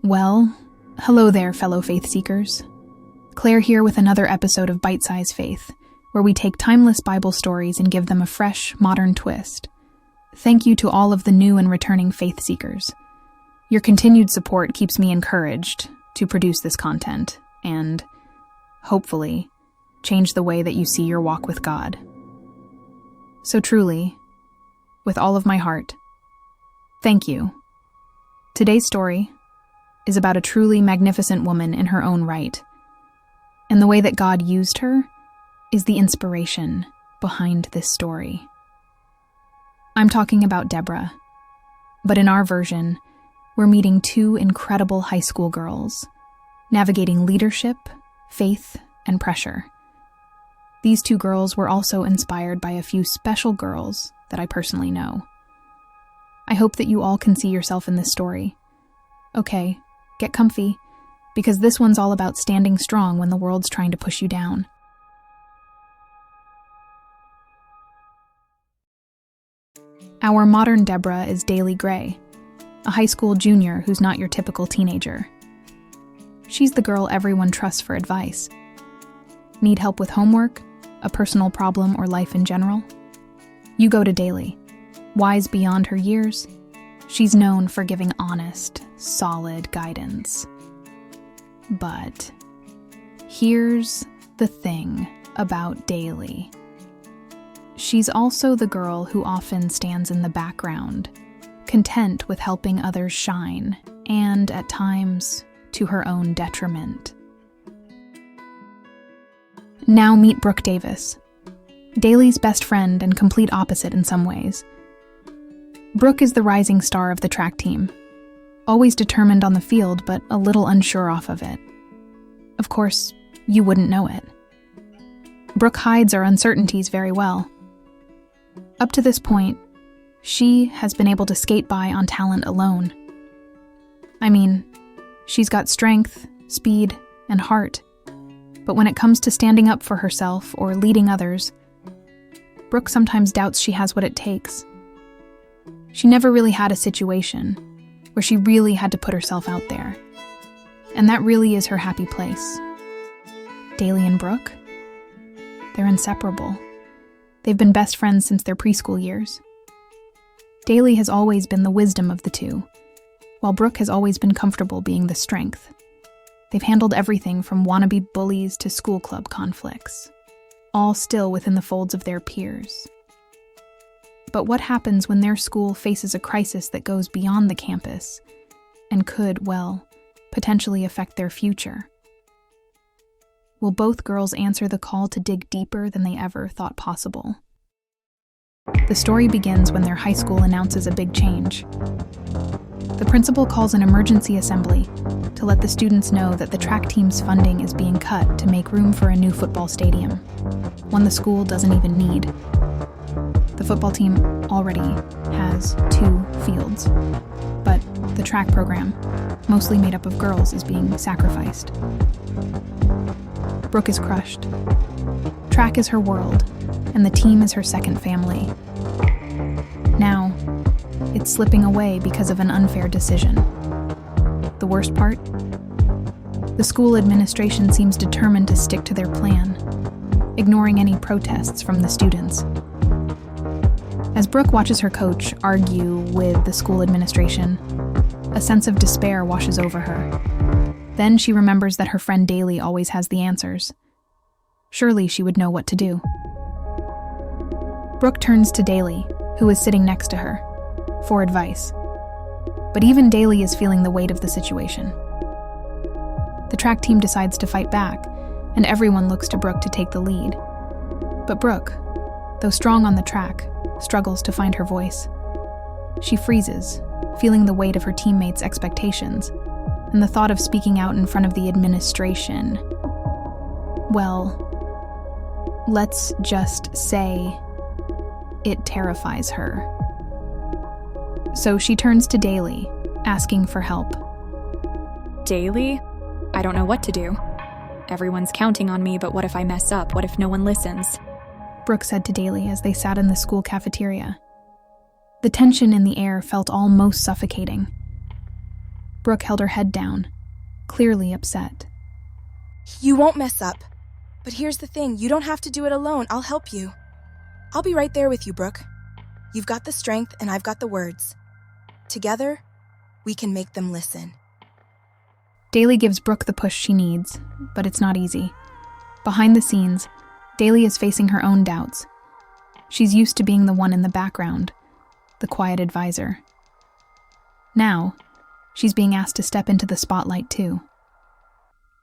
Well, hello there, fellow faith seekers. Claire here with another episode of Bite-Size Faith, where we take timeless Bible stories and give them a fresh, modern twist. Thank you to all of the new and returning faith seekers. Your continued support keeps me encouraged to produce this content and, hopefully, change the way that you see your walk with God. So truly, with all of my heart, thank you. Today's story is about a truly magnificent woman in her own right, and the way that God used her is the inspiration behind this story. I'm talking about Deborah, but in our version, we're meeting two incredible high school girls, navigating leadership, faith, and pressure. These two girls were also inspired by a few special girls that I personally know. I hope that you all can see yourself in this story. Okay, get comfy, because this one's all about standing strong when the world's trying to push you down. Our modern Deborah is Daly Gray, a high school junior who's not your typical teenager. She's the girl everyone trusts for advice. Need help with homework, a personal problem, or life in general? You go to Daly. Wise beyond her years, she's known for giving honest, solid guidance. But here's the thing about Daly. She's also the girl who often stands in the background, content with helping others shine, and at times, to her own detriment. Now meet Brooke Davis, Daly's best friend and complete opposite in some ways. Brooke is the rising star of the track team, always determined on the field but a little unsure off of it. Of course, you wouldn't know it. Brooke hides her uncertainties very well. Up to this point, she has been able to skate by on talent alone. I mean, she's got strength, speed, and heart. But when it comes to standing up for herself or leading others, Brooke sometimes doubts she has what it takes. She never really had a situation where she really had to put herself out there. And that really is her happy place. Daly and Brooke? They're inseparable. They've been best friends since their preschool years. Daly has always been the wisdom of the two, while Brooke has always been comfortable being the strength. They've handled everything from wannabe bullies to school club conflicts, all still within the folds of their peers. But what happens when their school faces a crisis that goes beyond the campus and could, potentially affect their future? Will both girls answer the call to dig deeper than they ever thought possible? The story begins when their high school announces a big change. The principal calls an emergency assembly to let the students know that the track team's funding is being cut to make room for a new football stadium, one the school doesn't even need. The football team already has 2 fields, but the track program, mostly made up of girls, is being sacrificed. Brooke is crushed. Track is her world, and the team is her second family. Now, it's slipping away because of an unfair decision. The worst part? The school administration seems determined to stick to their plan, ignoring any protests from the students. As Brooke watches her coach argue with the school administration, a sense of despair washes over her. Then she remembers that her friend Daly always has the answers. Surely she would know what to do. Brooke turns to Daly, who is sitting next to her, for advice. But even Daly is feeling the weight of the situation. The track team decides to fight back, and everyone looks to Brooke to take the lead. But Brooke, though strong on the track, struggles to find her voice. She freezes, feeling the weight of her teammates' expectations, and the thought of speaking out in front of the administration. Let's just say it terrifies her. So she turns to Daly, asking for help. Daly? I don't know what to do. Everyone's counting on me, but what if I mess up? What if no one listens? Brooke said to Daly as they sat in the school cafeteria. The tension in the air felt almost suffocating. Brooke held her head down, clearly upset. You won't mess up. But here's the thing, you don't have to do it alone. I'll help you. I'll be right there with you, Brooke. You've got the strength and I've got the words. Together, we can make them listen. Daly gives Brooke the push she needs, but it's not easy. Behind the scenes, Daly is facing her own doubts. She's used to being the one in the background, the quiet advisor. Now, she's being asked to step into the spotlight too.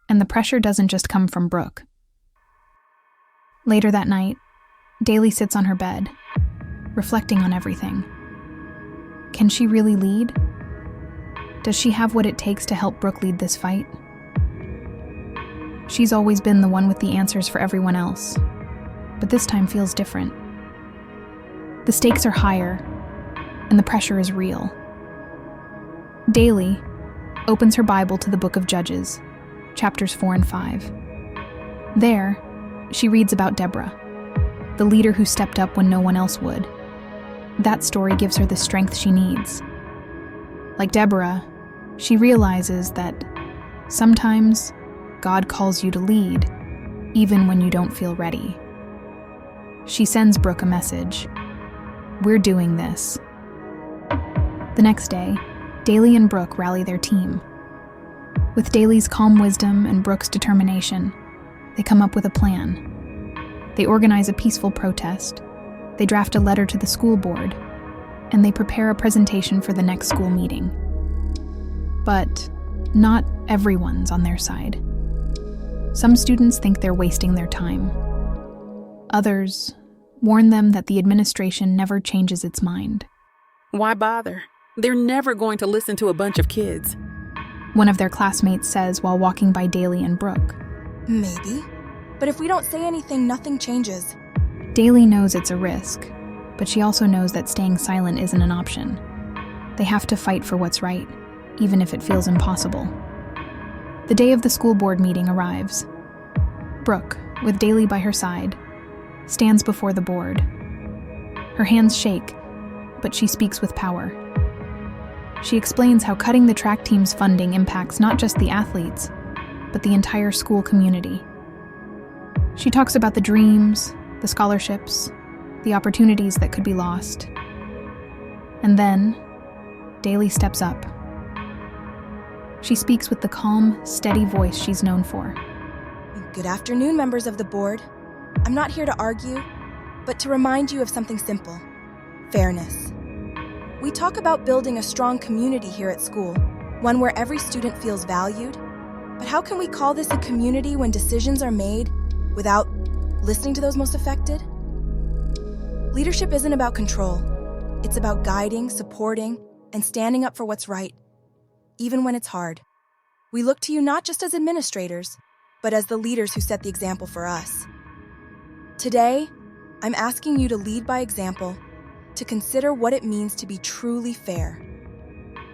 And the pressure doesn't just come from Brooke. Later that night, Daly sits on her bed, reflecting on everything. Can she really lead? Does she have what it takes to help Brooke lead this fight? She's always been the one with the answers for everyone else, but this time feels different. The stakes are higher, and the pressure is real. Daly opens her Bible to the book of Judges, chapters 4 and 5. There, she reads about Deborah, the leader who stepped up when no one else would. That story gives her the strength she needs. Like Deborah, she realizes that sometimes God calls you to lead, even when you don't feel ready. She sends Brooke a message. We're doing this. The next day, Daly and Brooke rally their team. With Daly's calm wisdom and Brooke's determination, they come up with a plan. They organize a peaceful protest, they draft a letter to the school board, and they prepare a presentation for the next school meeting. But not everyone's on their side. Some students think they're wasting their time. Others warn them that the administration never changes its mind. Why bother? They're never going to listen to a bunch of kids. One of their classmates says while walking by Daly and Brooke. Maybe. But if we don't say anything, nothing changes. Daly knows it's a risk, but she also knows that staying silent isn't an option. They have to fight for what's right, even if it feels impossible. The day of the school board meeting arrives. Brooke, with Daly by her side, stands before the board. Her hands shake, but she speaks with power. She explains how cutting the track team's funding impacts not just the athletes, but the entire school community. She talks about the dreams, the scholarships, the opportunities that could be lost. And then, Daly steps up. She speaks with the calm, steady voice she's known for. Good afternoon, members of the board. I'm not here to argue, but to remind you of something simple: fairness. We talk about building a strong community here at school, one where every student feels valued. But how can we call this a community when decisions are made without listening to those most affected? Leadership isn't about control. It's about guiding, supporting, and standing up for what's right, even when it's hard. We look to you not just as administrators, but as the leaders who set the example for us. Today, I'm asking you to lead by example, to consider what it means to be truly fair.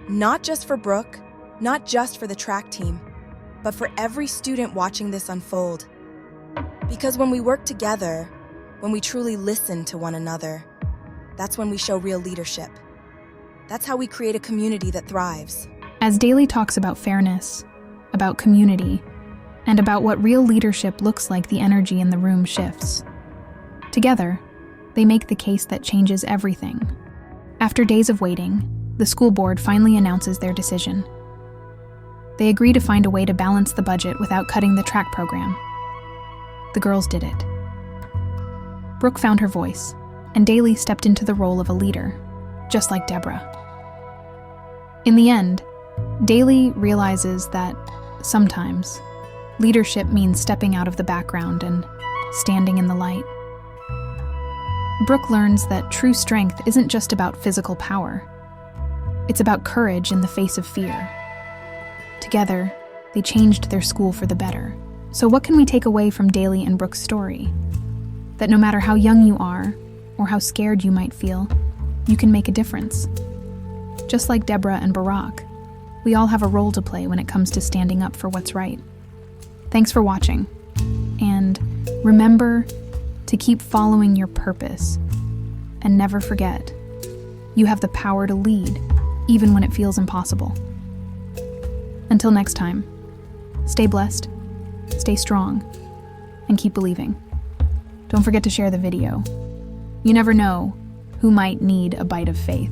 Not just for Brooke, not just for the track team, but for every student watching this unfold. Because when we work together, when we truly listen to one another, that's when we show real leadership. That's how we create a community that thrives. As Daly talks about fairness, about community, and about what real leadership looks like, the energy in the room shifts. Together, they make the case that changes everything. After days of waiting, the school board finally announces their decision. They agree to find a way to balance the budget without cutting the track program. The girls did it. Brooke found her voice, and Daly stepped into the role of a leader, just like Deborah. In the end, Daly realizes that sometimes leadership means stepping out of the background and standing in the light. Brooke learns that true strength isn't just about physical power. It's about courage in the face of fear. Together, they changed their school for the better. So what can we take away from Daly and Brooke's story? That no matter how young you are, or how scared you might feel, you can make a difference. Just like Deborah and Barack, we all have a role to play when it comes to standing up for what's right. Thanks for watching. And remember to keep following your purpose. And never forget, you have the power to lead, even when it feels impossible. Until next time, stay blessed, stay strong, and keep believing. Don't forget to share the video. You never know who might need a bite of faith.